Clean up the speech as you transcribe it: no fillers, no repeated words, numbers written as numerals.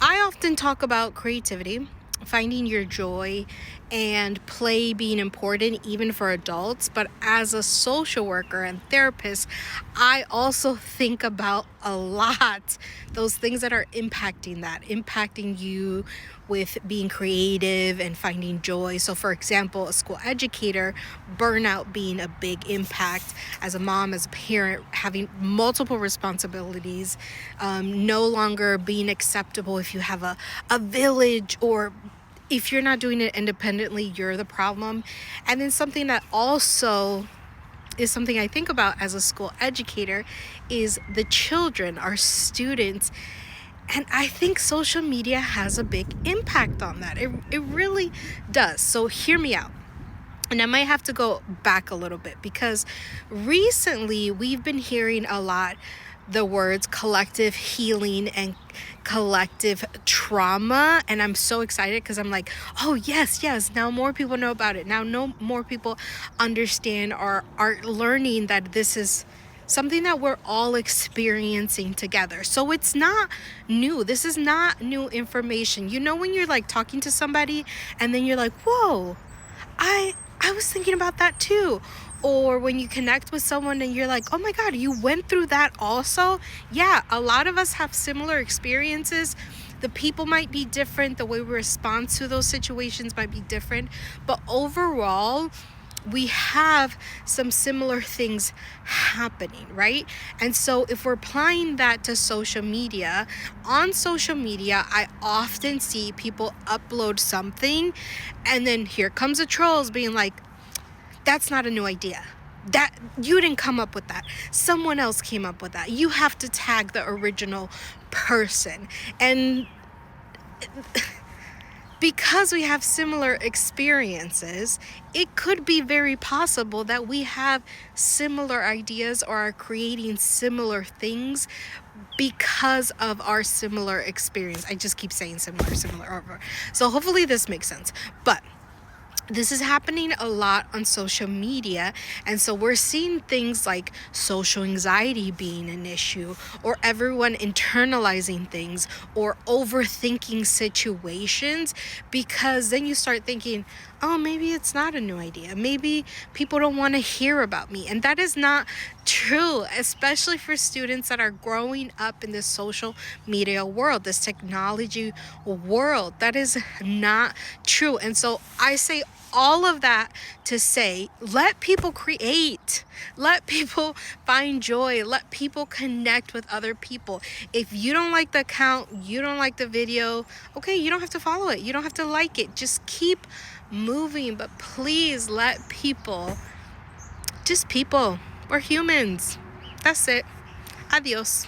I often talk about creativity, finding your joy, and play being important even for adults. But as a social worker and therapist, I also think about a lot those things that are impacting you with being creative and finding joy. So, for example, a school educator, burnout being a big impact. As a mom, as a parent, having multiple responsibilities, no longer being acceptable if you have a village, or if you're not doing it independently, you're the problem. And then something that also is something I think about as a school educator is the children, our students. And I think social media has a big impact on that. It really does. So hear me out. And I might have to go back a little bit because recently we've been hearing a lot the words collective healing and collective trauma. And I'm so excited because I'm like, oh, yes. Now more people know about it. Now no more people understand or are learning that this is something that we're all experiencing together. So it's not new. This is not new information. You know, when you're like talking to somebody and then you're like, whoa, I was thinking about that too. Or when you connect with someone and you're like, oh my God, you went through that also? Yeah, a lot of us have similar experiences. The people might be different. The way we respond to those situations might be different. But overall, we have some similar things happening, right? And so if we're applying that to social media, on social media, I often see people upload something and then here comes the trolls being like, that's not a new idea. That you didn't come up with that. Someone else came up with that. You have to tag the original person. And because we have similar experiences, it could be very possible that we have similar ideas or are creating similar things because of our similar experience. I just keep saying similar. So hopefully this makes sense. But this is happening a lot on social media. And so we're seeing things like social anxiety being an issue, or everyone internalizing things or overthinking situations, because then you start thinking, oh, maybe it's not a new idea. Maybe people don't want to hear about me. And that is not true, especially for students that are growing up in this social media world, this technology world. That is not true. And so I say all of that to say, let people create, let people find joy, let people connect with other people. If you don't like the account, you don't like the video, okay, you don't have to follow it, you don't have to like it, just keep moving. But please let people, just people, we're humans. That's it. Adios.